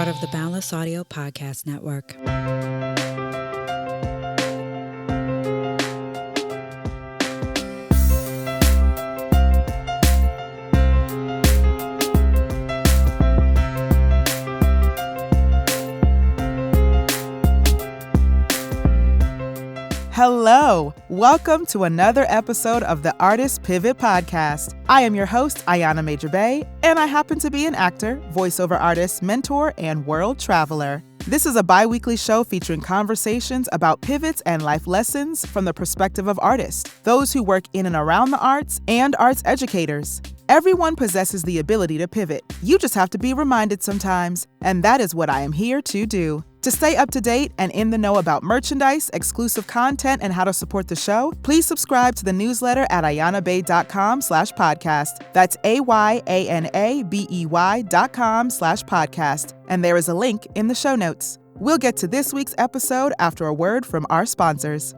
part of the Boundless Audio Podcast Network. Hello, welcome to another episode of the Artist Pivot Podcast. I am your host, Ayana Major Bay, and I happen to be an actor, voiceover artist, mentor, and world traveler. This is a bi-weekly show featuring conversations about pivots and life lessons from the perspective of artists, those who work in and around the arts, and arts educators. Everyone possesses the ability to pivot. You just have to be reminded sometimes, and that is what I am here to do. To stay up to date and in the know about merchandise, exclusive content, and how to support the show, please subscribe to the newsletter at ayanabay.com/podcast. That's AYANABEY.com/podcast. And there is a link in the show notes. We'll get to this week's episode after a word from our sponsors.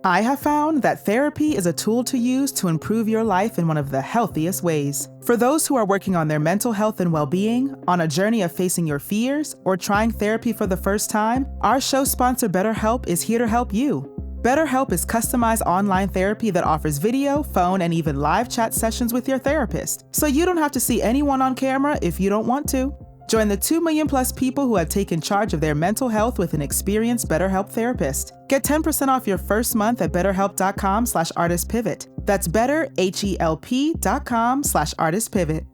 I have found that therapy is a tool to use to improve your life in one of the healthiest ways. For those who are working on their mental health and well-being, on a journey of facing your fears, or trying therapy for the first time, our show sponsor BetterHelp is here to help you. BetterHelp is customized online therapy that offers video, phone, and even live chat sessions with your therapist, so you don't have to see anyone on camera if you don't want to. Join the 2 million plus people who have taken charge of their mental health with an experienced BetterHelp therapist. Get 10% off your first month at betterhelp.com/artistpivot. That's betterhelp.com/artistpivot.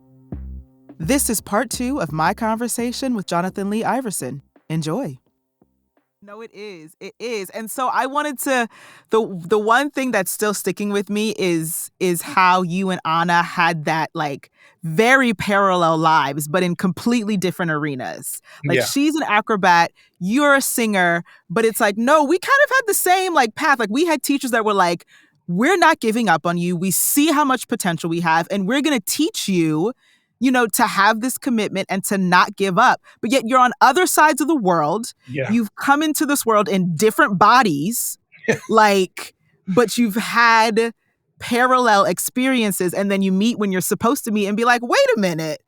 This is part 2 of my conversation with Johnathan Lee Iverson. Enjoy. No, it is. It is. And so I wanted to, the one thing that's still sticking with me is how you and Anna had that like very parallel lives, but in completely different arenas. Like she's an acrobat, you're a singer, but it's like, no, we kind of had the same like path. Like we had teachers that were like, we're not giving up on you. We see how much potential we have, and we're going to teach you, you know, to have this commitment and to not give up. But yet you're on other sides of the world. Yeah. You've come into this world in different bodies, like, but you've had parallel experiences. And then you meet when you're supposed to meet and be like, wait a minute,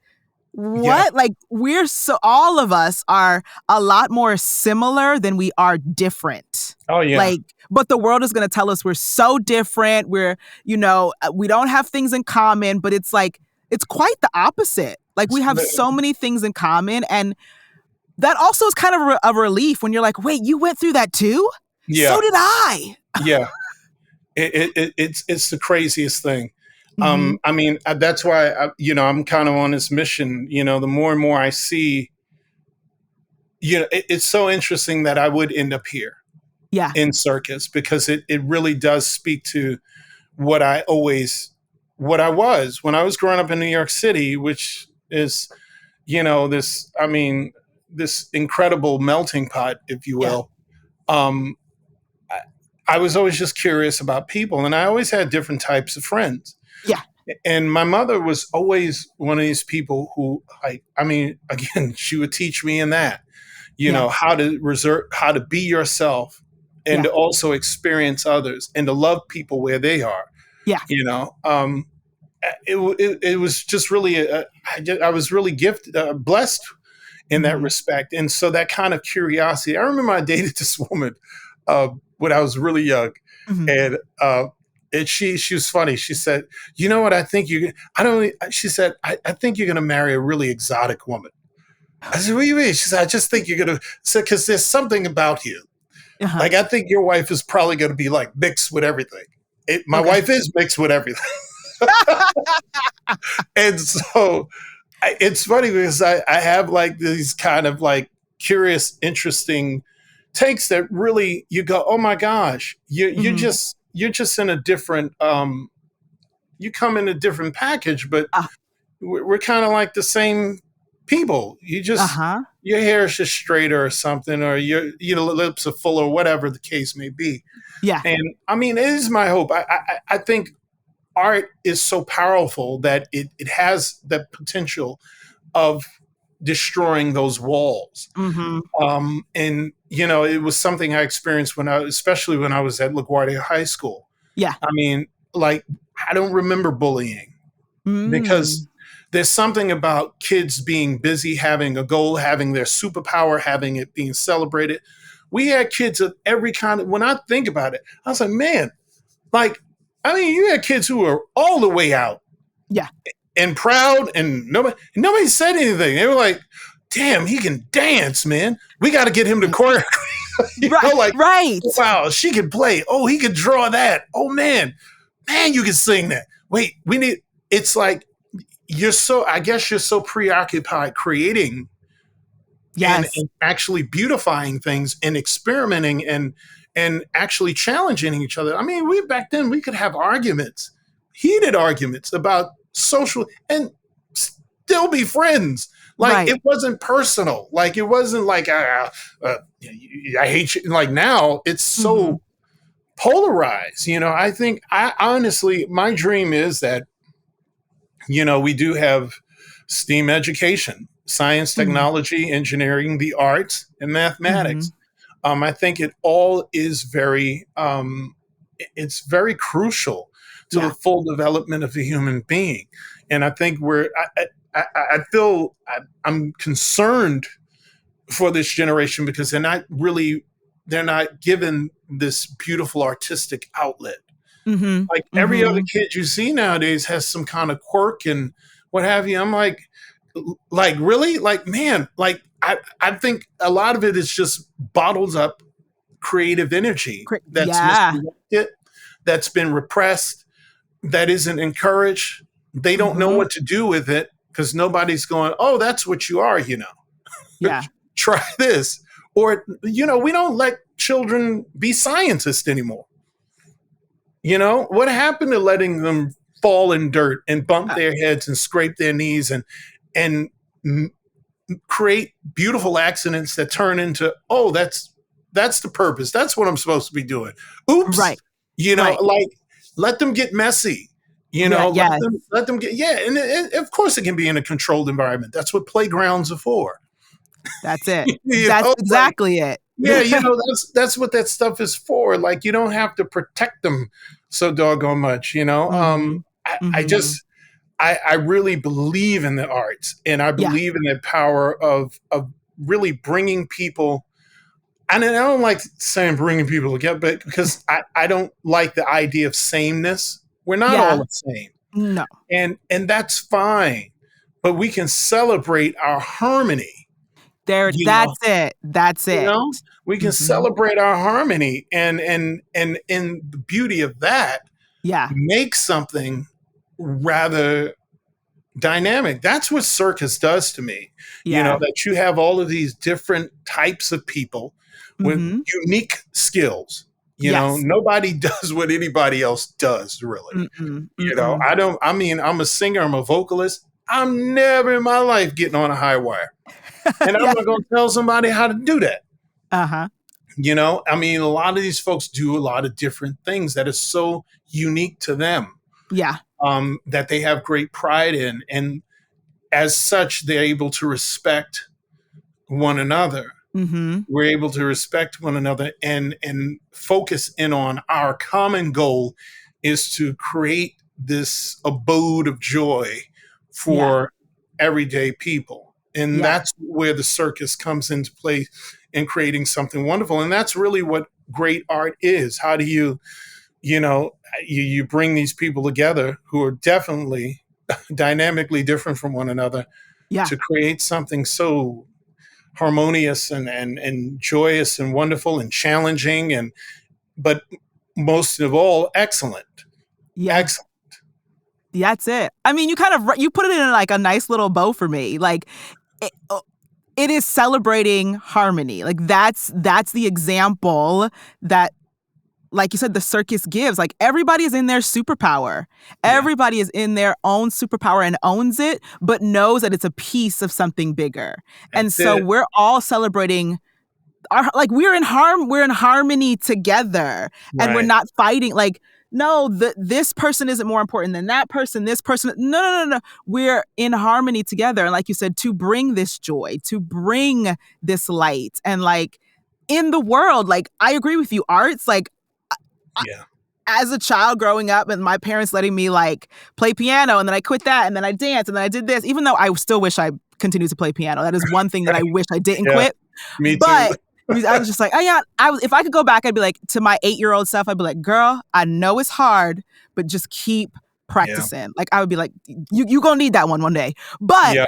what? Yeah. Like all of us are a lot more similar than we are different. Oh, yeah. Like, but the world is going to tell us we're so different. We're, you know, we don't have things in common, but it's like, it's quite the opposite. Like we have so many things in common. And that also is kind of a relief when you're like, wait, you went through that too? Yeah. So did I. Yeah. It's the craziest thing. Mm-hmm. I mean, that's why, I'm kind of on this mission, the more and more I see, it's so interesting that I would end up here in circus, because it really does speak to what I was when I was growing up in New York City, which is, this incredible melting pot, if you will. Yeah. I was always just curious about people, and I always had different types of friends. Yeah. And my mother was always one of these people who, again, she would teach me in that, how to be yourself and to also experience others and to love people where they are. Yeah. It was just really, I was really blessed in that respect. And so that kind of curiosity, I remember I dated this woman when I was really young, and she was funny. She said, you know what, I think you're going to marry a really exotic woman. I said, what do you mean? She said, I just think you're going to, because there's something about you. Uh-huh. Like, I think your wife is probably going to be like mixed with everything. My wife is mixed with everything. And so it's funny because I have like these kind of like curious, interesting takes that really you go, oh my gosh, you're just in a different, you come in a different package, but we're kind of like the same people. You just, your hair is just straighter or something, or your lips are fuller, or whatever the case may be. Yeah. And I mean, it is my hope. I think art is so powerful that it has the potential of destroying those walls. Mm-hmm. And, it was something I experienced especially when I was at LaGuardia High School. Yeah. I mean, like, I don't remember bullying because there's something about kids being busy, having a goal, having their superpower, having it being celebrated. We had kids of every kind of, when I think about it, I was like, man, like, I mean, you had kids who were all the way out. Yeah. And proud, and nobody said anything. They were like, damn, he can dance, man. We got to get him to choreograph. Right. Wow, she can play. Oh, he can draw that. Oh, man, you can sing that. Wait, it's like, I guess you're so preoccupied creating and actually beautifying things and experimenting and actually challenging each other. I mean, back then we could have arguments, heated arguments about social and still be friends. Like it wasn't personal. Like it wasn't like I hate you. Like now it's so polarized. I think I honestly, my dream is that, we do have STEAM education, science, technology, engineering, the arts, and mathematics. I think it all is it's very crucial to the full development of the human being. And I think I feel I'm concerned for this generation because they're not given this beautiful artistic outlet. Like every other kid you see nowadays has some kind of quirk and what have you. I'm like really? Like, man, like I think a lot of it is just bottled up creative energy that's misdirected, that's been repressed, that isn't encouraged. They don't know what to do with it because nobody's going, oh, that's what you are, Yeah. Try this. Or, we don't let children be scientists anymore. What happened to letting them fall in dirt and bump their heads and scrape their knees and create beautiful accidents that turn into, oh, that's the purpose. That's what I'm supposed to be doing. Oops. Right. Like let them get messy. Let them get, and of course it can be in a controlled environment. That's what playgrounds are for. That's it. That's exactly it. Yeah, that's what that stuff is for. Like you don't have to protect them so doggone much, I really believe in the arts, and I believe in the power of really bringing people. And I don't like saying bringing people together, but because I don't like the idea of sameness. We're not all the same. No. And that's fine. But we can celebrate our harmony. That's it. We can celebrate our harmony and the beauty of that make something rather dynamic. That's what circus does to me. That you have all of these different types of people with unique skills. Nobody does what anybody else does, really. I'm a singer, I'm a vocalist. I'm never in my life getting on a high wire. And I'm not going to tell somebody how to do that. A lot of these folks do a lot of different things that is so unique to them. That they have great pride in. And as such, they're able to respect one another. We're able to respect one another and focus in on our common goal is to create this abode of joy for everyday people. And that's where the circus comes into play in creating something wonderful. And that's really what great art is. How do you bring these people together who are definitely dynamically different from one another to create something so harmonious and joyous and wonderful and challenging but most of all, excellent. Excellent. That's it. I mean, you put it in like a nice little bow for me. Like it is celebrating harmony. Like that's the example that, like you said, the circus gives. Like everybody is in their superpower. Everybody is in their own superpower and owns it, but knows that it's a piece of something bigger. We're all celebrating we're in harmony together, and we're not fighting. Like, no, this person isn't more important than that person. This person, no. We're in harmony together, and like you said, to bring this joy, to bring this light, and like in the world. Like I agree with you, arts. Like, as a child growing up and my parents letting me like play piano, and then I quit that, and then I danced, and then I did this, even though I still wish I continued to play piano. That is one thing that I wish I didn't Yeah, quit. me too. But I was just like, oh yeah, if I could go back, I'd be like, to my 8-year-old self, I'd be like, girl, I know it's hard, but just keep practicing. Like I would be like, you gonna need that one day. But Yeah.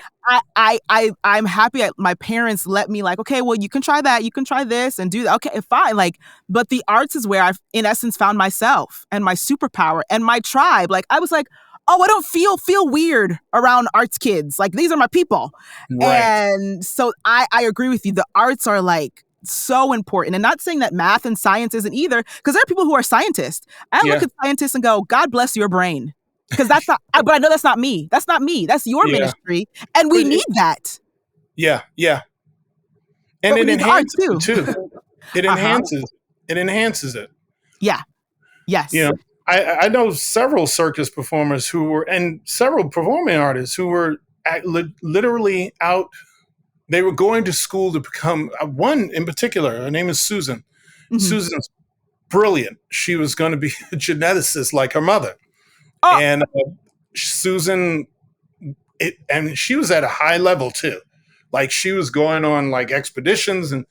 I'm happy my parents let me like, okay, well, you can try that, you can try this and do that. Okay, fine. Like, but the arts is where I've in essence found myself and my superpower and my tribe. Like I was like, oh, I don't feel weird around arts kids. Like these are my people. Right. And so I agree with you. The arts are like so important. And not saying that math and science isn't either, because there are people who are scientists. I look at scientists and go, God bless your brain. Because that's not, but I know that's not me. That's not me. That's your ministry. And we need that. Yeah, yeah. And it enhances it too. It enhances it. Yeah. Yes. You know, I know several circus performers who were, and several performing artists who were literally out. They were going to school to become, one in particular, her name is Susan. Mm-hmm. Susan's brilliant. She was going to be a geneticist like her mother. Oh. And Susan, and she was at a high level too. Like she was going on like expeditions and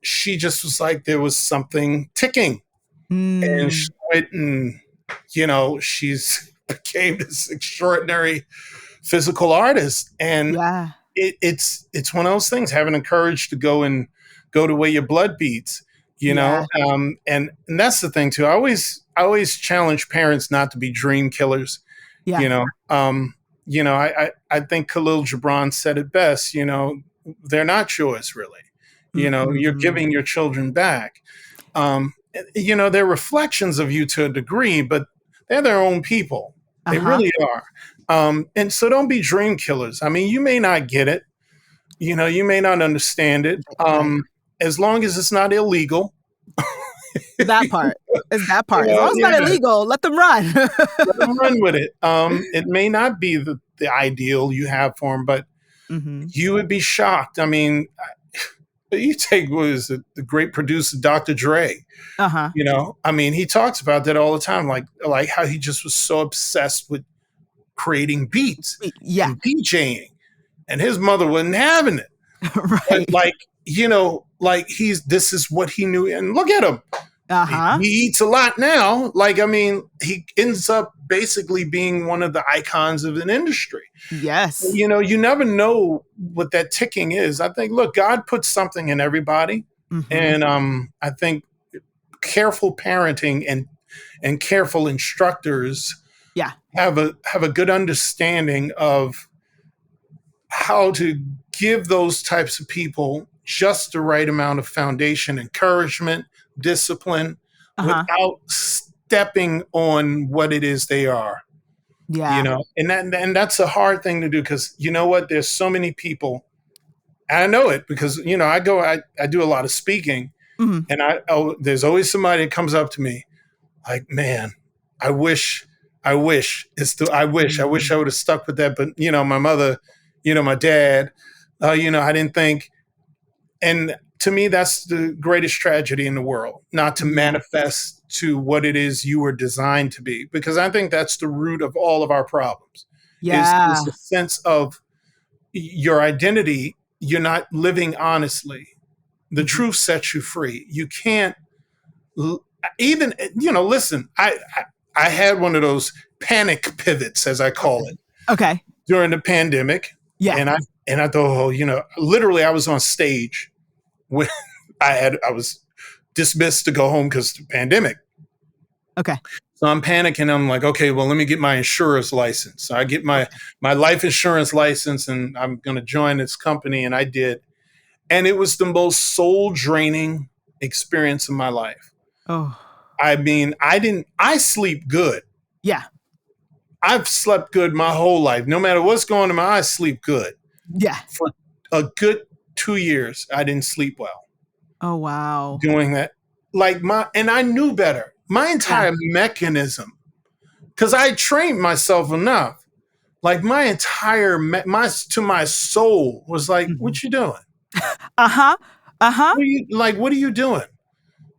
she just was like, there was something ticking. And she went and, you know, she's became this extraordinary physical artist. And it's one of those things, having the courage to go to where your blood beats, you know? And that's the thing too. I always challenge parents not to be dream killers. Yeah. You know, I think Khalil Gibran said it best, you know, they're not yours really. You know, you're giving your children back. You know, they're reflections of you to a degree, but they're their own people. They really are. And so don't be dream killers. I mean, you may not get it. You know, you may not understand it. As long as it's not illegal. That part. Is that part. You know, as long as it's not illegal, let them run. Let them run with it. It may not be the ideal you have for them, but you would be shocked. I mean, you take the great producer, Dr. Dre. You know, I mean, he talks about that all the time, like how he just was so obsessed with creating beats and DJing, and his mother wasn't having it. Right. But like, you know, like this is what he knew. And look at him. He eats a lot now. Like, I mean, he ends up basically being one of the icons of an industry. Yes. You know, you never know what that ticking is. I think, look, God puts something in everybody. And I think careful parenting and careful instructors have a good understanding of how to give those types of people just the right amount of foundation, encouragement, discipline, without stepping on what it is they are. Yeah. You know, and that's a hard thing to do, because you know what? There's so many people, and I know it because, you know, I do a lot of speaking, and there's always somebody that comes up to me like, man, I wish I would have stuck with that. But, you know, my mother, you know, my dad, you know, I didn't think. And to me, that's the greatest tragedy in the world, not to manifest to what it is you were designed to be, because I think that's the root of all of our problems. Yeah. Is the sense of your identity. You're not living honestly. The truth sets you free. You can't even, you know, listen, I had one of those panic pivots, as I call it. Okay. During the pandemic. Yeah. And I thought, oh, you know, literally I was on stage when I was dismissed to go home because of the pandemic. Okay. So I'm panicking. I'm like, okay, well, let me get my insurance license. So I get my life insurance license, and I'm going to join this company. And I did. And it was the most soul draining experience of my life. Oh, I mean, I sleep good. Yeah. I've slept good my whole life. No matter what's going on in my eyes, sleep good. Yeah. For a good 2 years, I didn't sleep well. Oh, wow. Doing that. And I knew better. My entire mechanism, because I trained myself enough, like my entire, to my soul was like, what you doing? What are you doing?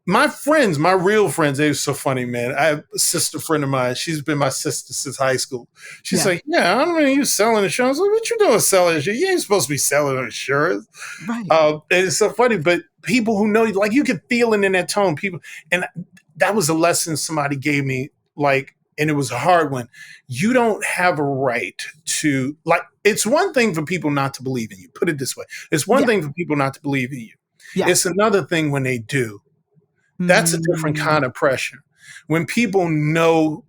my friends, my real friends, they were so funny, man. I have a sister friend of mine. She's been my sister since high school. She's like, yeah, I don't know, you selling insurance. Like, what you doing selling insurance? You ain't supposed to be selling insurance. Right. And it's so funny, but people who know, like, you can feel it in that tone. People, and that was a lesson somebody gave me, like, and it was a hard one. You don't have a right to, like, it's one thing for people not to believe in you. Put it this way. It's one thing for people not to believe in you. Yeah. It's another thing when they do. That's a different kind of pressure. When people know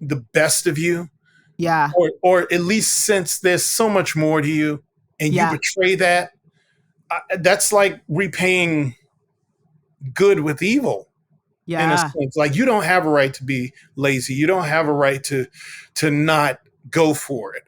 the best of you, or at least sense there's so much more to you, and you betray that, that's like repaying good with evil. In a sense, like, you don't have a right to be lazy. You don't have a right to not go for it.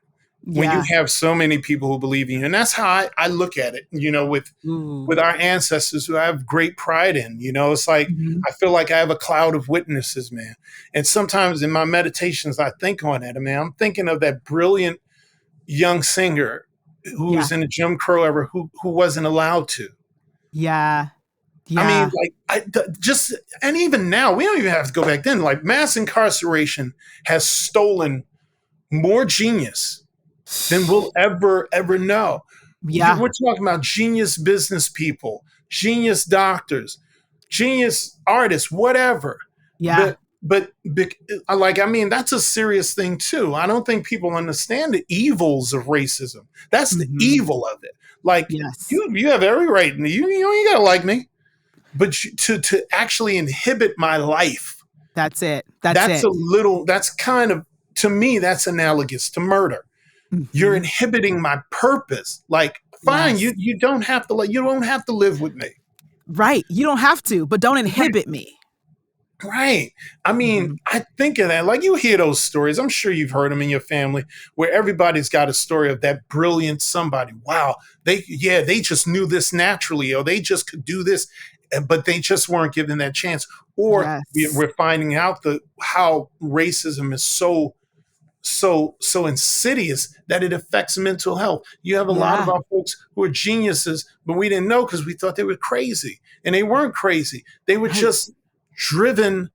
When you have so many people who believe in you. And that's how I look at it, with our ancestors, who I have great pride in. It's like, I feel like I have a cloud of witnesses, man. And sometimes in my meditations, I think on it. I mean, I'm thinking of that brilliant young singer who was in the Jim Crow era, who wasn't allowed to. Yeah. I mean, like, and even now, we don't even have to go back then. Like, mass incarceration has stolen more genius than we'll ever know. Yeah. We're talking about genius business people, genius doctors, genius artists, whatever. Yeah. But like, I mean, that's a serious thing too. I don't think people understand the evils of racism. That's the evil of it. Like, you have every right. You gotta like me. But to actually inhibit my life. That's it. That's kind of, to me, that's analogous to murder. You're inhibiting my purpose. Like, fine, you don't have to live with me. Right. You don't have to, but don't inhibit me. Right. I mean, I think of that. Like, you hear those stories. I'm sure you've heard them in your family, where everybody's got a story of that brilliant somebody. Wow. They just knew this naturally, or they just could do this, but they just weren't given that chance. Or we're finding out how racism is so insidious that it affects mental health. You have a lot of our folks who are geniuses, but we didn't know because we thought they were crazy. And they weren't crazy. They were just driven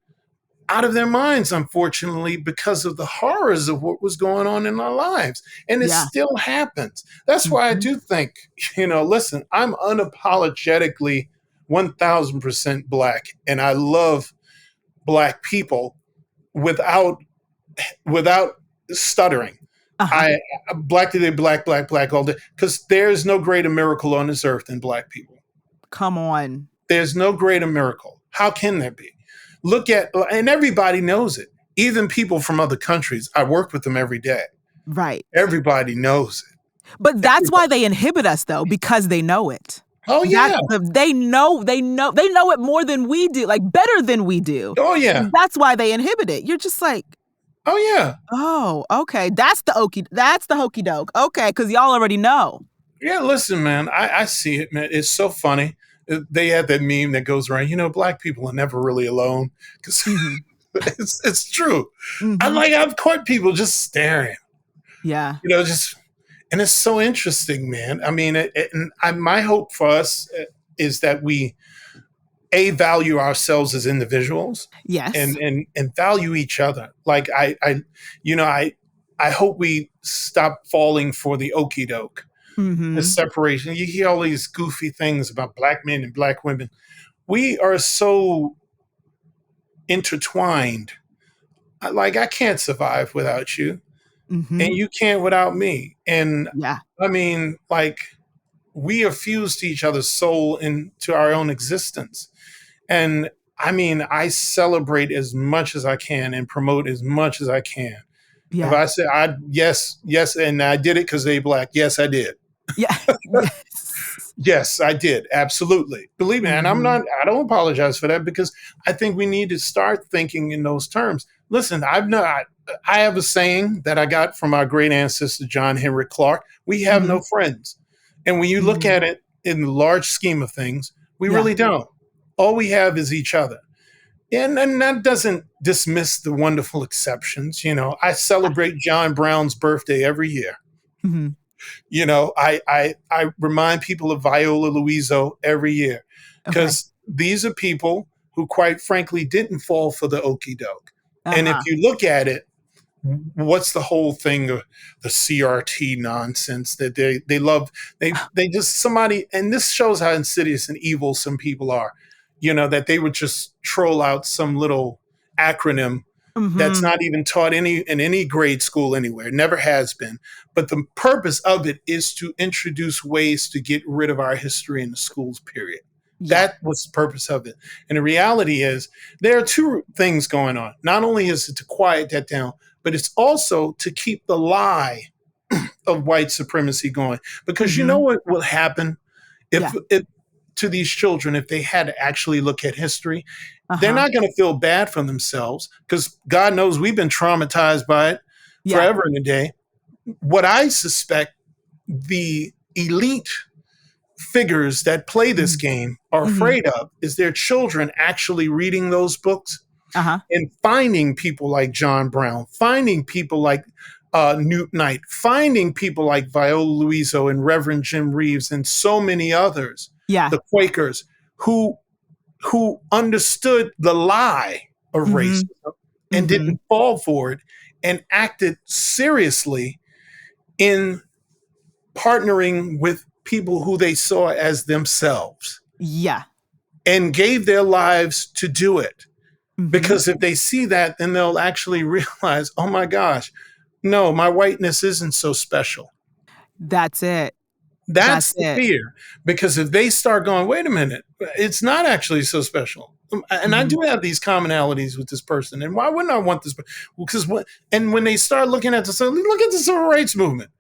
out of their minds, unfortunately, because of the horrors of what was going on in our lives. And it still happens. That's why I do think, listen, I'm unapologetically 1000% Black, and I love Black people without stuttering. Black today, black all day, because there's no greater miracle on this earth than Black people. Come on. There's no greater miracle. How can there be? And everybody knows it. Even people from other countries, I work with them every day. Right. Everybody knows it. But that's why they inhibit us, though, because they know it. Oh, yeah. They know it more than we do, like, better than we do. Oh, yeah. That's why they inhibit it. You're just like, oh, yeah. Oh, okay. That's the hokey doke. Okay, because y'all already know. Yeah, listen, man, I see it, man. It's so funny. They had that meme that goes around, Black people are never really alone. Because it's true. I've caught people just staring. Yeah. And it's so interesting, man. I mean, my hope for us is that we, value ourselves as individuals. Yes. And value each other. Like, I hope we stop falling for the okie doke, the separation. You hear all these goofy things about Black men and Black women. We are so intertwined. I can't survive without you. And you can't without me. And I mean, like, we are fused to each other's soul and to our own existence. And I mean, I celebrate as much as I can and promote as much as I can. Yeah. If I say, yes, and I did it because they Black. Yes, I did. Yeah. Yes, I did. Absolutely. Believe me. And I don't apologize for that, because I think we need to start thinking in those terms. Listen, I have a saying that I got from our great ancestor, John Henry Clark. We have no friends. And when you look at it in the large scheme of things, we really don't. All we have is each other. And that doesn't dismiss the wonderful exceptions. I celebrate John Brown's birthday every year. I remind people of Viola Luiso every year, because these are people who quite frankly didn't fall for the okie doke. And if Uh-huh. you look at it, what's the whole thing of the CRT nonsense that they love? They just somebody, and this shows how insidious and evil some people are, that they would just troll out some little acronym that's not even taught in any grade school anywhere. It never has been. But the purpose of it is to introduce ways to get rid of our history in the schools, period. Yeah. That was the purpose of it. And the reality is there are two things going on. Not only is it to quiet that down, but it's also to keep the lie of white supremacy going. Because you know what will happen if to these children, if they had to actually look at history, they're not going to feel bad for themselves, because God knows we've been traumatized by it forever and a day. What I suspect the elite figures that play this game are afraid of is their children actually reading those books and finding people like John Brown, finding people like Newt Knight, finding people like Viola Luiso and Reverend Jim Reeves and so many others, the Quakers, who understood the lie of racism and didn't fall for it and acted seriously in partnering with people who they saw as themselves. Yeah. And gave their lives to do it. Because if they see that, then they'll actually realize, oh my gosh, no, my whiteness isn't so special. That's it. That's the fear. Because if they start going, wait a minute, it's not actually so special. And I do have these commonalities with this person. And why wouldn't I want this? Because when they start looking at look at the civil rights movement.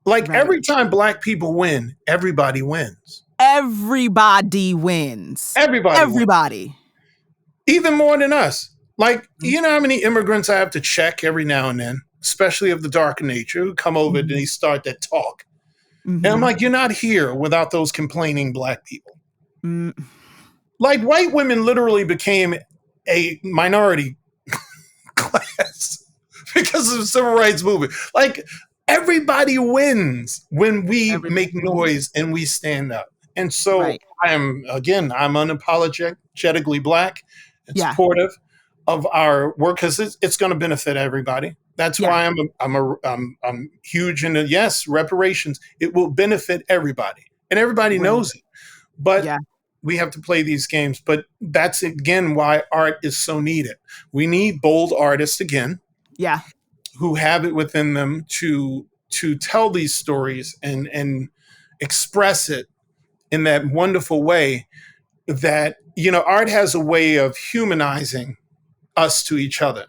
Like every time black people win, everybody wins. Everybody wins. Everybody. Wins. Even more than us. Like, you know how many immigrants I have to check every now and then, especially of the darker nature, who come over and they start that talk. And I'm like, you're not here without those complaining black people. Like, white women literally became a minority class because of the civil rights movement. Like, everybody wins when we make noise and we stand up. And so I'm unapologetically black and supportive of our work, because it's going to benefit everybody. That's why I'm huge into, reparations. It will benefit everybody, and everybody knows it. But we have to play these games. But that's, again, why art is so needed. We need bold artists again. Yeah. Who have it within them to tell these stories and express it in that wonderful way that, art has a way of humanizing us to each other.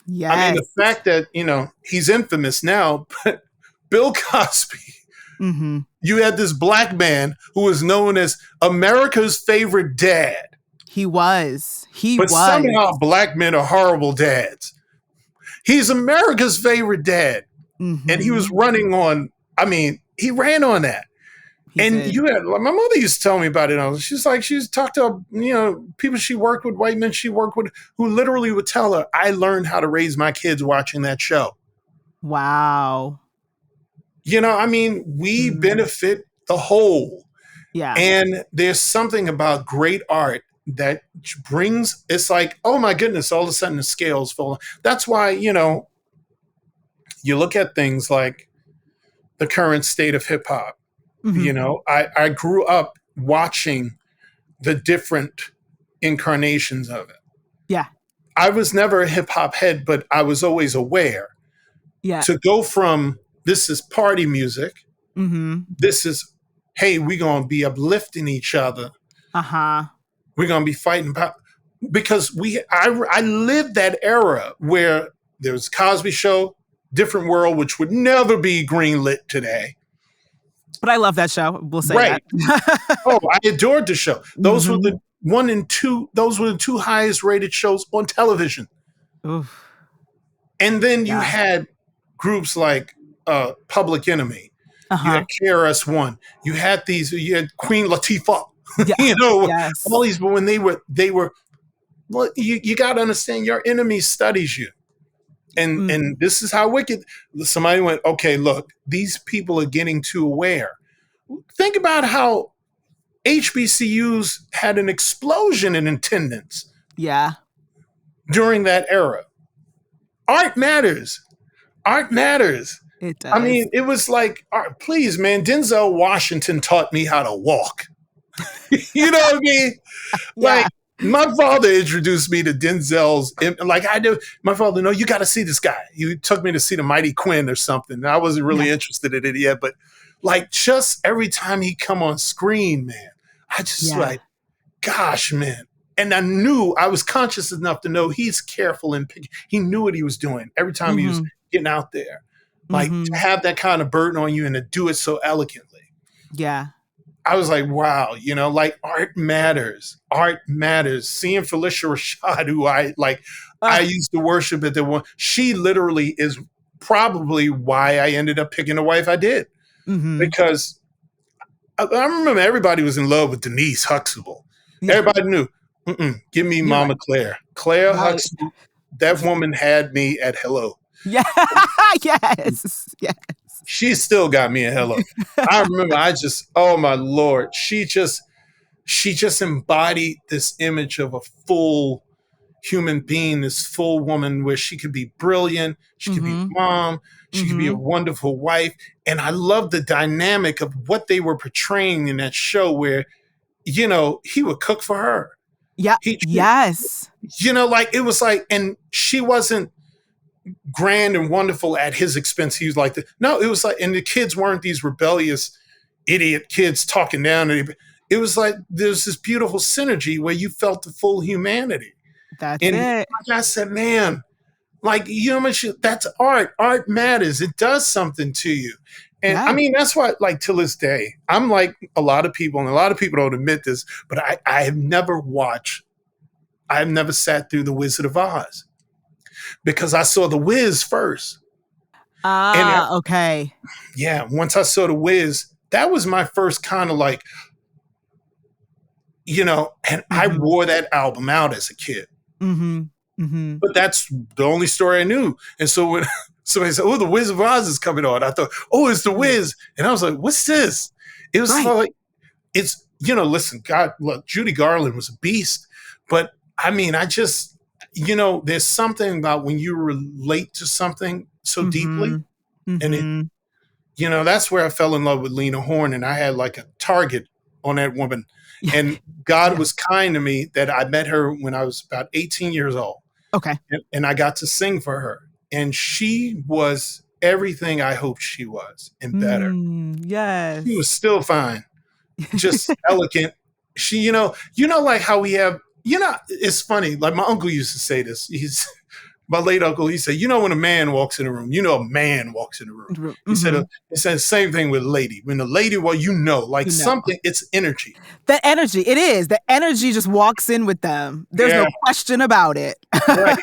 Yes. I mean, the fact that, he's infamous now, but Bill Cosby, you had this black man who was known as America's favorite dad. He was. But somehow black men are horrible dads. He's America's favorite dad. And he was running on, he ran on that. My mother used to tell me about it. She's talked to, people she worked with, white men she worked with, who literally would tell her, I learned how to raise my kids watching that show. Wow. We benefit the whole. Yeah. And there's something about great art that brings, it's like, oh my goodness, all of a sudden the scales fall. That's why, you look at things like the current state of hip hop. I grew up watching the different incarnations of it. Yeah. I was never a hip hop head, but I was always aware. Yeah. To go from, this is party music. This is, hey, we're going to be uplifting each other. We're going to be fighting. Because I lived that era where there was Cosby Show, Different World, which would never be greenlit today. But I love that show. We'll say that. Oh, I adored the show. Those were the 1 and 2. Those were the 2 highest rated shows on television. Oof. And then you had groups like Public Enemy. You had KRS-One. You had Queen Latifah. All these. But when they were. Well, you got to understand, your enemy studies you. And this is how wicked. Somebody went, okay, look, these people are getting too aware. Think about how HBCUs had an explosion in attendance Yeah. during that era. Art matters. Art matters. It I does. mean, it was like, please, man, Denzel Washington taught me how to walk. You know what I mean? Yeah. Like, my father introduced me to Denzel's, like I do. My father, no, you got to see this guy. You took me to see the Mighty Quinn or something. And I wasn't really interested in it yet, but like just every time he come on screen, man, I just like, gosh, man. And I was conscious enough to know he's careful and he knew what he was doing every time he was getting out there. Like to have that kind of burden on you and to do it so elegantly. Yeah. I was like, wow, like art matters. Art matters. Seeing Felicia Rashad, who I used to worship at the one, she literally is probably why I ended up picking the wife I did. Because I remember everybody was in love with Denise Huxtable. Yeah. Everybody knew, give me Mama Claire. Claire Huxtable, that woman had me at hello. Yeah. Yes. She still got me a hello. I remember oh my Lord, she just embodied this image of a full human being, this full woman where she could be brilliant, she could be a mom, she could be a wonderful wife. And I love the dynamic of what they were portraying in that show where, he would cook for her. Yeah. Yes. Like it was like, and she wasn't grand and wonderful at his expense. He was like, no, it was like, and the kids weren't these rebellious idiot kids talking down. It was like, there's this beautiful synergy where you felt the full humanity. That's and it. Like I said, man, like, that's art. Art matters. It does something to you. And I mean, that's why, like, to this day, I'm like a lot of people, and a lot of people don't admit this, but I have never sat through The Wizard of Oz. Because I saw The Wiz first. Okay. Yeah, once I saw The Wiz, that was my first kind of like, and I wore that album out as a kid. But that's the only story I knew. And so when somebody said, oh, The Wizard of Oz is coming on, I thought, oh, it's The Wiz. And I was like, what's this? It was like, it's, listen, God, look, Judy Garland was a beast. But I mean, I just, there's something about when you relate to something so deeply, and it, that's where I fell in love with Lena Horne, and I had like a target on that woman, and God was kind to me that I met her when I was about 18 years old. Okay. And I got to sing for her, and she was everything I hoped she was and better. Yes. She was still fine, just elegant. She, like how we have, it's funny. Like my uncle used to say this. My late uncle. He said, when a man walks in a room, a man walks in a room. He said the same thing with a lady. When a lady, something, it's energy. The energy, it is. The energy just walks in with them. There's no question about it. Right.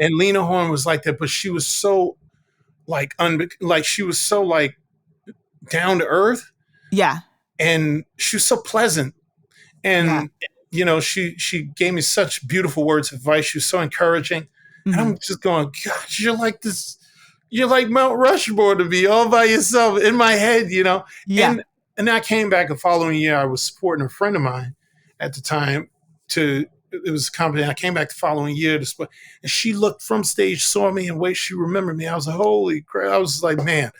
And Lena Horne was like that, but she was so she was so like down to earth. Yeah. And she was so pleasant. And she gave me such beautiful words of advice. She was so encouraging. And I'm just going, gosh, you're like this, you're like Mount Rushmore to me all by yourself in my head, Yeah. And I came back the following year. I was supporting a friend of mine at the time it was a company. I came back the following year to support, and she looked from stage, saw me, and way she remembered me. I was like, holy crap. I was like, man.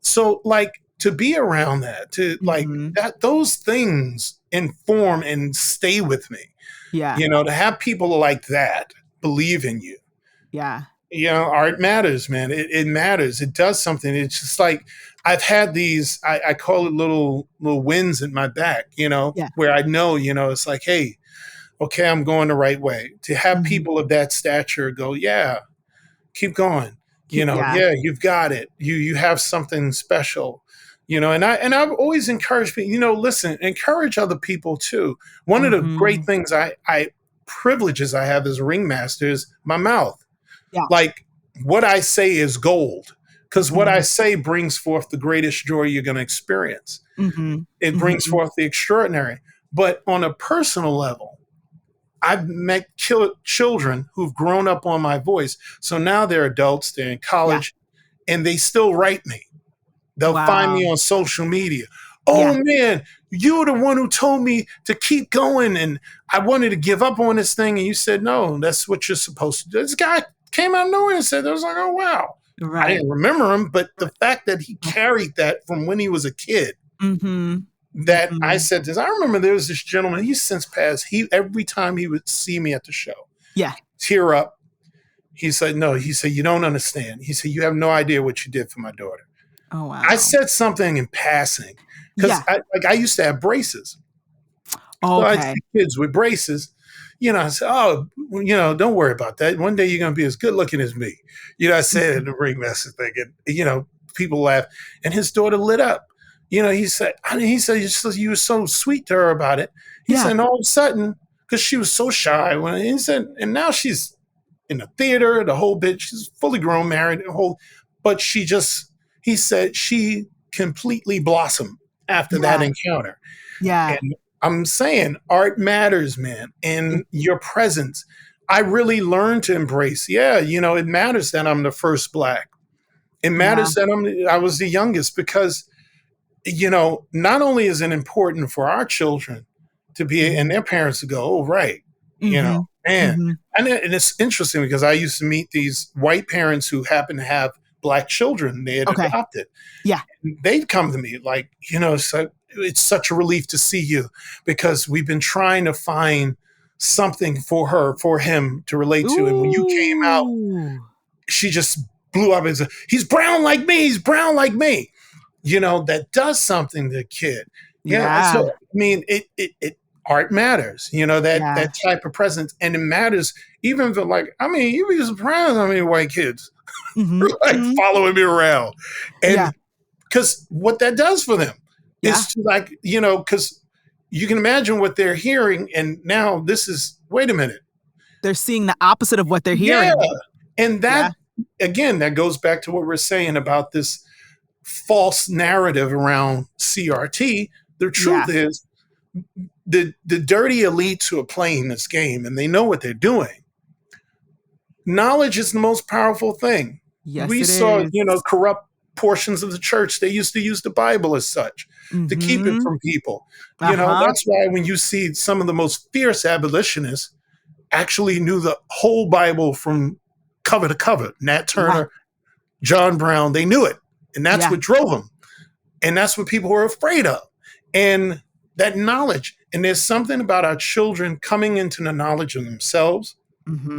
So like to be around that, to like that, those things inform and stay with me. Yeah. To have people like that believe in you. Yeah. Art matters, man. It matters. It does something. It's just like I've had these, I call it little wins in my back, where I know, it's like, hey, okay, I'm going the right way. To have people of that stature go, yeah, keep going. You've got it. You have something special. And I've always encouraged people, listen, encourage other people too. One of the great things privileges I have as a ringmaster is my mouth. Yeah. Like what I say is gold, because what I say brings forth the greatest joy you're going to experience. It brings forth the extraordinary. But on a personal level, I've met children who've grown up on my voice. So now they're adults, they're in college, and they still write me. They'll find me on social media. Oh man, you were the one who told me to keep going, and I wanted to give up on this thing, and you said no. That's what you're supposed to do. This guy came out of nowhere and said, "I was like, oh wow." I Right. didn't remember him, but the fact that he carried that from when he was a kid, Mm-hmm. that I said this. I remember there was this gentleman. He's since passed. He every time he would see me at the show, tear up. He said, "No." He said, "You don't understand." He said, "You have no idea what you did for my daughter." Oh wow. I said something in passing because I used to have braces. So I see kids with braces. I said, "Oh, don't worry about that. One day you're going to be as good looking as me." I said in the Ringmaster thing, and people laughed. And his daughter lit up. He said, you were so sweet to her about it. He said, and all of a sudden, because she was so shy, he said, and now she's in the theater, the whole bit. She's fully grown, married, but he said she completely blossomed after that encounter. Yeah. And I'm saying art matters, man, and your presence. I really learned to embrace. It matters that I'm the first Black. It matters that I was the youngest because, not only is it important for our children to be and their parents to go, oh, right, man. And it's interesting because I used to meet these white parents who happen to have Black children they had adopted. Yeah. And they'd come to me like, it's such a relief to see you because we've been trying to find something for him to relate to. And when you came out, she just blew up and said, he's brown like me. He's brown like me. That does something to the kid. So, I mean, it art matters, that type of presence. And it matters even for you'd be surprised how many white kids following me around. And because what that does for them is to because you can imagine what they're hearing. And now this is, wait a minute. They're seeing the opposite of what they're hearing. Yeah. And that, again, that goes back to what we're saying about this false narrative around CRT. The truth is the dirty elites who are playing this game and they know what they're doing. Knowledge is the most powerful thing. Yes, we saw, corrupt portions of the church. They used to use the Bible as such to keep it from people. That's why when you see some of the most fierce abolitionists actually knew the whole Bible from cover to cover. Nat Turner, John Brown, they knew it. And that's what drove them. And that's what people were afraid of. And that knowledge. And there's something about our children coming into the knowledge of themselves,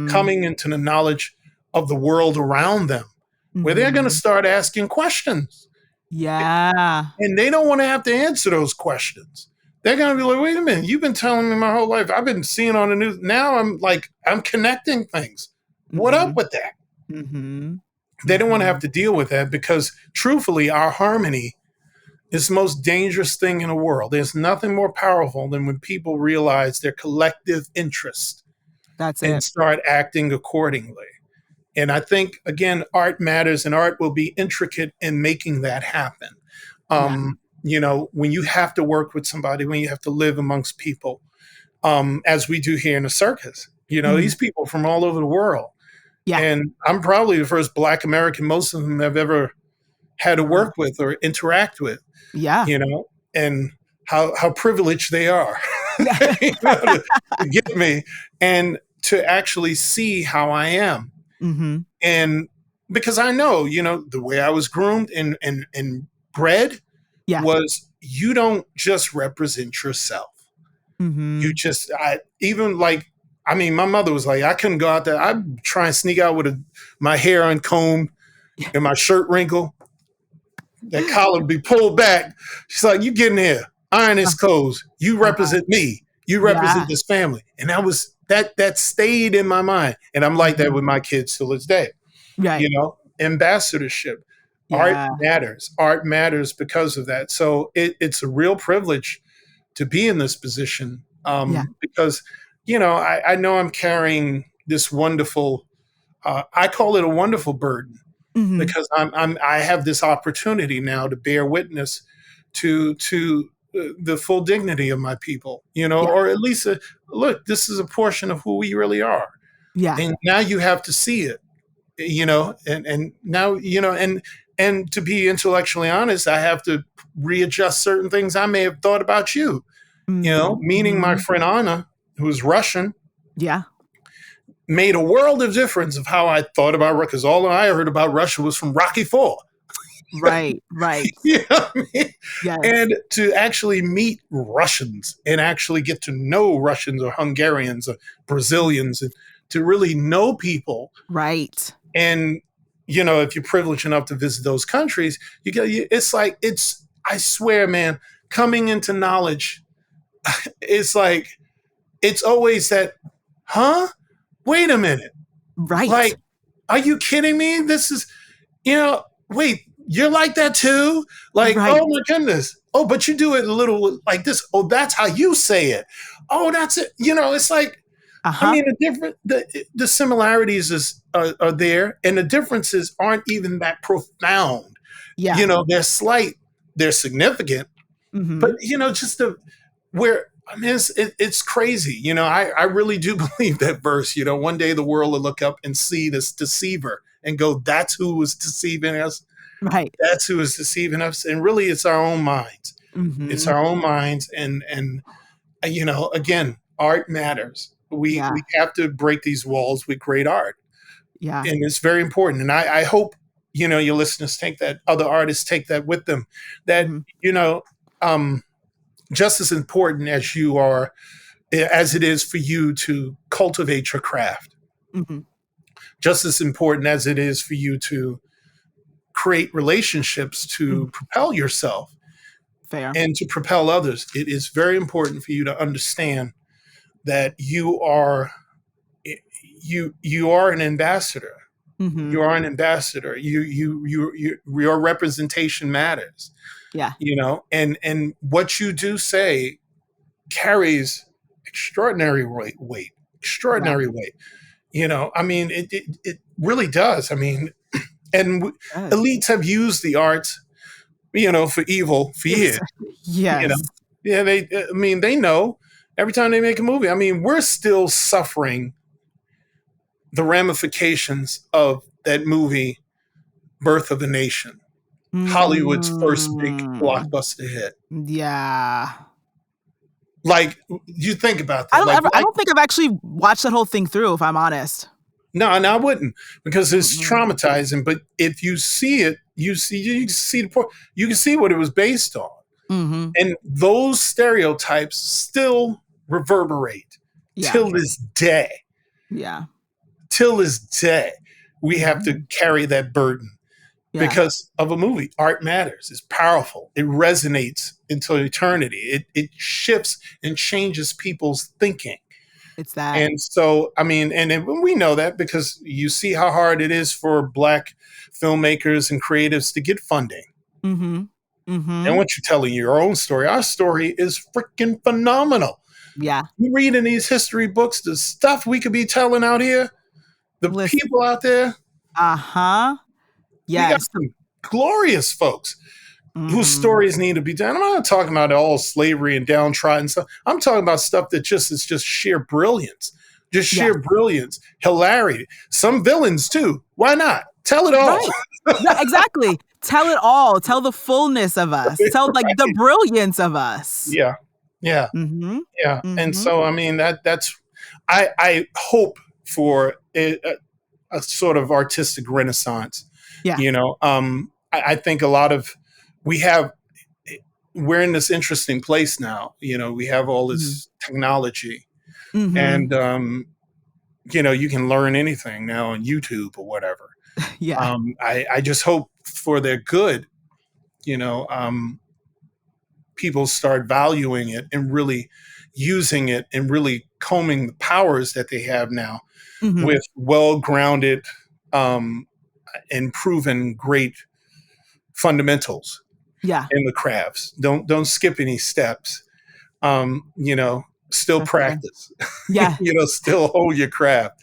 coming into the knowledge of the world around them, where they're going to start asking questions. Yeah. And they don't want to have to answer those questions. They're going to be like, wait a minute, you've been telling me my whole life. I've been seeing on the news. Now I'm connecting things. What up with that? They don't want to have to deal with that because truthfully, our harmony is the most dangerous thing in the world. There's nothing more powerful than when people realize their collective interest. And start acting accordingly. And I think, again, art matters and art will be intricate in making that happen. When you have to work with somebody, when you have to live amongst people, as we do here in the circus, these people from all over the world. Yeah. And I'm probably the first Black American most of them have ever had to work with or interact with. Yeah. And how privileged they are to get me and to actually see how I am. And because I know, the way I was groomed and bred was you don't just represent yourself. You just, my mother was like, I couldn't go out there. I'd try and sneak out with my hair uncombed and my shirt wrinkled. That collar would be pulled back. She's like, you get in here, iron his clothes. You represent me. You represent this family. And that was, that stayed in my mind. And I'm like that with my kids till this day. Right. Ambassadorship. Art matters. Art matters because of that. So it's a real privilege to be in this position because, I know I'm carrying this wonderful, I call it a wonderful burden because I have this opportunity now to bear witness to the full dignity of my people, or at least look, this is a portion of who we really are. Yeah. And now you have to see it, and now, and and to be intellectually honest, I have to readjust certain things I may have thought about you. Meaning my friend Anna, who's Russian, Yeah. made a world of difference of how I thought about Russia, because all I heard about Russia was from Rocky Four. Right. You know what I mean? Yes. And to actually meet Russians and actually get to know Russians or Hungarians or Brazilians, and to really know people. Right. And, if you're privileged enough to visit those countries, I swear, man, coming into knowledge, it's like, it's always that, huh? Wait a minute. Right. Like, are you kidding me? This is, wait, you're like that too? Like, Right. oh my goodness. Oh, but you do it a little like this. Oh, that's how you say it. Oh, that's it. It's like, I mean, the similarities are there, and the differences aren't even that profound. Yeah. They're slight, they're significant, but it's crazy. I really do believe that verse. One day the world will look up and see this deceiver and go, "That's who was deceiving us." Right. That's who is deceiving us, and really, it's our own minds. It's our own minds, and again, art matters. We have to break these walls with great art. Yeah. And it's very important. And I hope, your listeners other artists take that with them, that, just as important as as it is for you to cultivate your craft, just as important as it is for you to create relationships to propel yourself. Fair. And to propel others, it is very important for you to understand that you are an ambassador. You are an ambassador. Your representation matters. Yeah. And what you do say carries extraordinary weight. Extraordinary weight. I mean, it really does. I mean, and elites have used the arts, for evil for years. Yes. Yeah, they know. Every time they make a movie, I mean, we're still suffering the ramifications of that movie, Birth of a Nation, Hollywood's first big blockbuster hit. Yeah. Like, you think about that. I don't think I've actually watched that whole thing through, if I'm honest. No, I wouldn't, because it's traumatizing. But if you see it, you can see what it was based on. And those stereotypes still reverberate till this day. Yeah. Till this day, we have to carry that burden because of a movie. Art matters. It's powerful. It resonates until eternity. It shifts and changes people's thinking. It's that. And so, I mean, and we know that because you see how hard it is for Black filmmakers and creatives to get funding. And once you're telling your own story, our story is freaking phenomenal. Yeah. You read in these history books, the stuff we could be telling out here, the people out there. Yes. We got some glorious folks whose stories need to be done. I'm not talking about all slavery and downtrodden stuff. I'm talking about stuff that is just sheer brilliance. Just sheer brilliance. Hilarity. Some villains too. Why not? Tell it all. Right. Yeah, exactly. Tell it all. Tell the fullness of us. Tell the brilliance of us. Yeah. Yeah. Yeah. And so, I mean, I hope for a sort of artistic renaissance. Yeah. I think we're in this interesting place now. We have all this technology, and you can learn anything now on YouTube or whatever. Yeah. I just hope for their good, people start valuing it and really using it and really combing the powers that they have now with well-grounded and proven great fundamentals in the crafts. Don't skip any steps. Still practice. Yeah. Still hold your craft.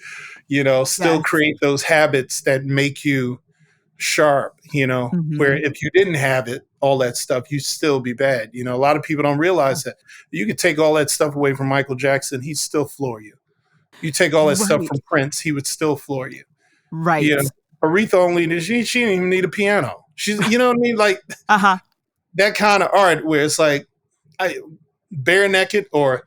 Still create those habits that make you sharp, where if you didn't have it, all that stuff, you'd still be bad. A lot of people don't realize that. You could take all that stuff away from Michael Jackson, he'd still floor you. You take all that stuff from Prince, he would still floor you. Right. Aretha only, she didn't even need a piano. She's, you know what I mean? Like that kind of art where it's like bare naked or,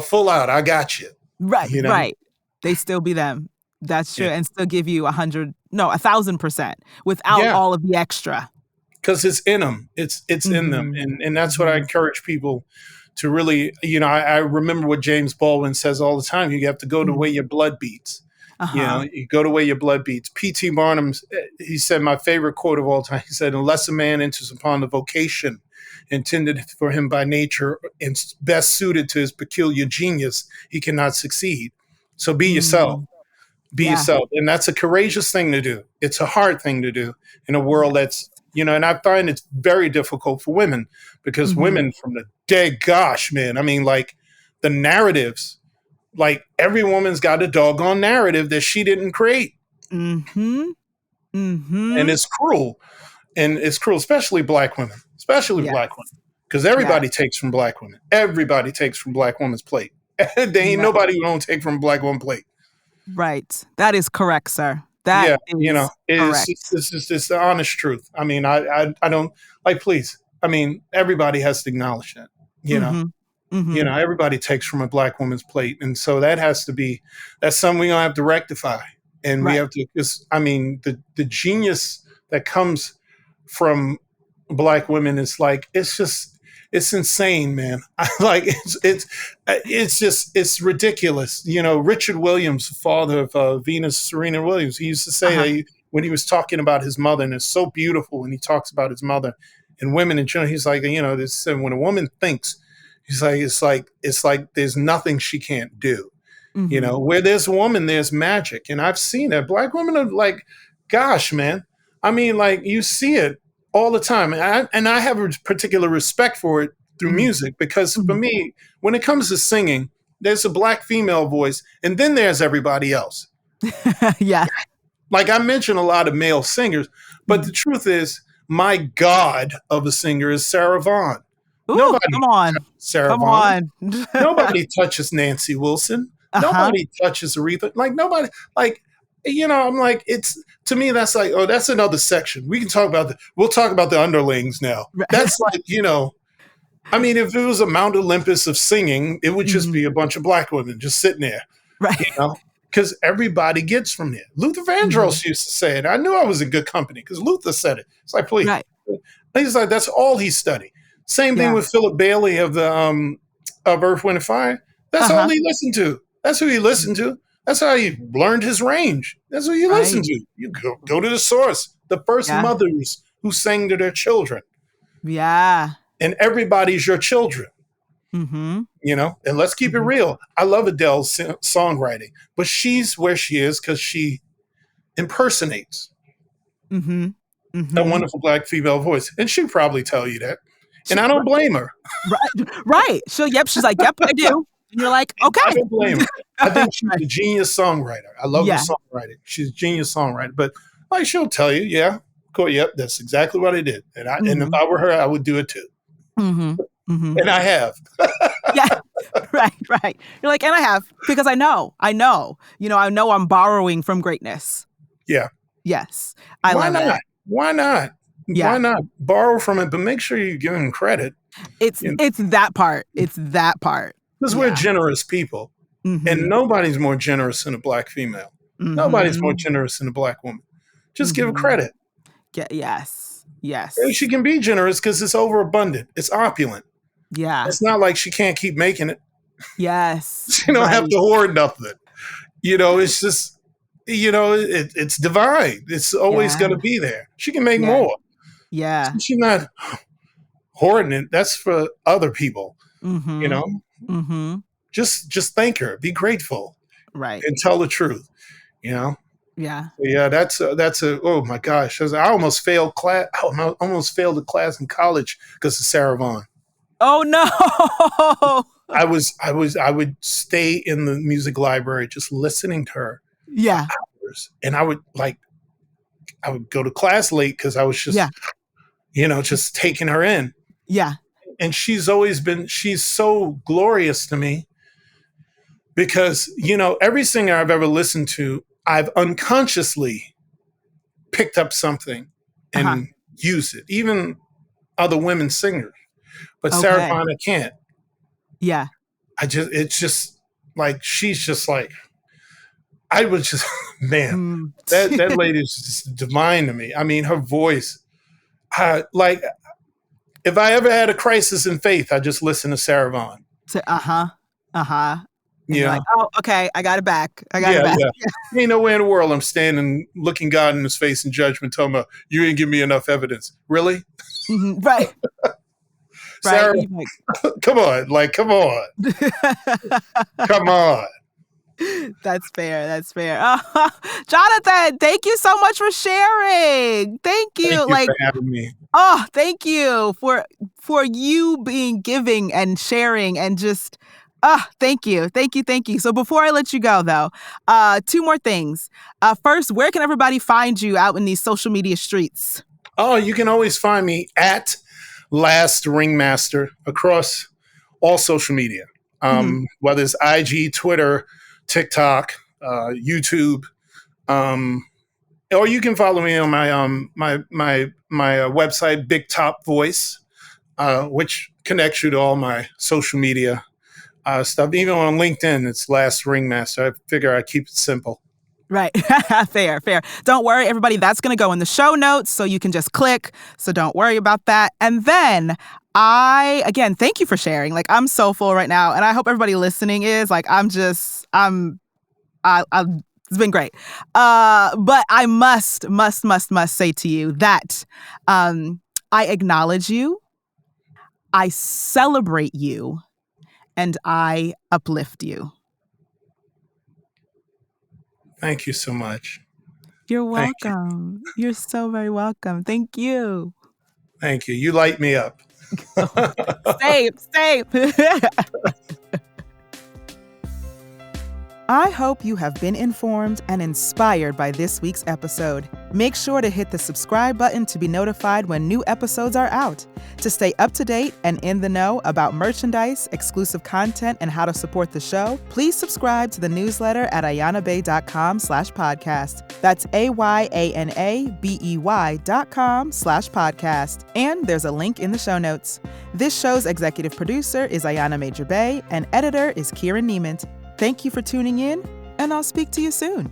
full out. I got you. Right, right. They still be them. That's true. Yeah. And still give you 1,000% without all of the extra. Because it's in them. It's in them. And that's what I encourage people to really, I remember what James Baldwin says all the time. You have to go the way your blood beats. You go the way your blood beats. P.T. Barnum, he said, my favorite quote of all time, he said, unless a man enters upon the vocation intended for him by nature and best suited to his peculiar genius, he cannot succeed. So be yourself. Be yourself. And that's a courageous thing to do. It's a hard thing to do in a world that's, and I find it's very difficult for women because women from the dead gosh, man, I mean, like the narratives, like every woman's got a doggone narrative that she didn't create. And it's cruel. And it's cruel, especially black women, black women, because everybody takes from black women. Everybody takes from black women's plate. There ain't nobody who don't take from a black woman's plate. Right. That is correct, sir. That is correct. It's the honest truth. I mean, I don't like, please. I mean, everybody has to acknowledge that, everybody takes from a black woman's plate. And so that's something we're going to have to rectify. And we have to, the genius that comes from black women is like, it's insane, man. It's ridiculous. Richard Williams, father of Venus Serena Williams, he used to say that when he was talking about his mother, and it's so beautiful when he talks about his mother and women in general, he's like, when a woman thinks, he's like, it's like there's nothing she can't do. Where there's a woman, there's magic. And I've seen it. Black women are like, gosh, man. I mean, like you see it all the time. And I have a particular respect for it through music because for me, when it comes to singing, there's a black female voice and then there's everybody else. Like I mentioned a lot of male singers, but the truth is my God of a singer is Sarah Vaughan. Ooh, nobody come on. Sarah Vaughan. Nobody touches Nancy Wilson. Nobody touches Aretha. Like nobody, like, I'm like, to me, that's like, oh, that's another section. We'll talk about the underlings now. That's like, I mean, if it was a Mount Olympus of singing, it would just be a bunch of black women just sitting there, because everybody gets from there. Luther Vandross used to say it. I knew I was in good company because Luther said it. It's like, please. He's like, that's all he studied. Same thing with Philip Bailey of the of Earth, Wind, and Fire. That's all he listened to. That's who he listened to. That's how he learned his range. That's what you listen to. You go to the source. The first mothers who sang to their children. Yeah. And everybody's your children. And let's keep it real. I love Adele's songwriting, but she's where she is because she impersonates a wonderful black female voice. And she'd probably tell you that. And I don't blame her. Right. She's like, yep, I do. And you're like, okay. I don't blame her. I think she's a genius songwriter. I love her songwriting. She's a genius songwriter. But like she'll tell you, yep, that's exactly what I did. And if I were her, I would do it too. And I have. Right. You're like, and I have, because I know. I know I'm borrowing from greatness. Yeah. Yes. I love it. Why not? Yeah. Why not borrow from it, but make sure you give him credit. It's that part. It's that part. Because we're generous people. And nobody's more generous than a black female. Nobody's more generous than a black woman. Just give her credit. Yes. And she can be generous because it's overabundant. It's opulent. Yeah. It's not like she can't keep making it. Yes. She don't have to hoard nothing. It's just, it's divine. It's always going to be there. She can make more. Yeah. She's not hoarding it. That's for other people. Just thank her, be grateful, right, and tell the truth. Yeah. That's oh my gosh, I almost failed class. I almost failed a class in college because of Sarah Vaughan. Oh no. I would stay in the music library just listening to her. Yeah. For hours. And I would go to class late because I was just just taking her in. Yeah. And she's so glorious to me because, every singer I've ever listened to, I've unconsciously picked up something and use it, even other women singers. But Okay. Saravana can't. Yeah. It's just like, she's just like, I was just, man, that lady is just divine to me. I mean, her voice, like, if I ever had a crisis in faith, I just listen to Saravana. And you're like, oh, okay, I got it back. I got it back. Yeah. Ain't nowhere in the world I'm standing looking God in his face in judgment, talking about, you ain't give me enough evidence. Really? Right. Sarah, come on. Like, come on. Come on. That's fair. That's fair. Johnathan, thank you so much for sharing. Thank you. Thank you for having me. Oh, thank you for you being giving and sharing and just, thank you. Thank you. Thank you. So before I let you go, though, two more things. First, where can everybody find you out in these social media streets? Oh, you can always find me at Last Ringmaster across all social media, whether it's IG, Twitter, TikTok, YouTube, or you can follow me on my website, Big Top Voice, which connects you to all my social media stuff. Even on LinkedIn, it's Last Ringmaster. I figure I keep it simple. Right. Fair. Don't worry, everybody. That's going to go in the show notes, so you can just click. So don't worry about that. And then again, thank you for sharing. Like, I'm so full right now, and I hope everybody listening is like, it's been great. But I must say to you that I acknowledge you, I celebrate you, and I uplift you. Thank you so much. You're welcome. You're so very welcome. Thank you. Thank you. You light me up. Same. I hope you have been informed and inspired by this week's episode. Make sure to hit the subscribe button to be notified when new episodes are out. To stay up to date and in the know about merchandise, exclusive content, and how to support the show, please subscribe to the newsletter at ayanabay.com/podcast. That's AYANABEY.com/podcast. And there's a link in the show notes. This show's executive producer is Ayana Major Bay, and editor is Kieran Niemand. Thank you for tuning in, and I'll speak to you soon.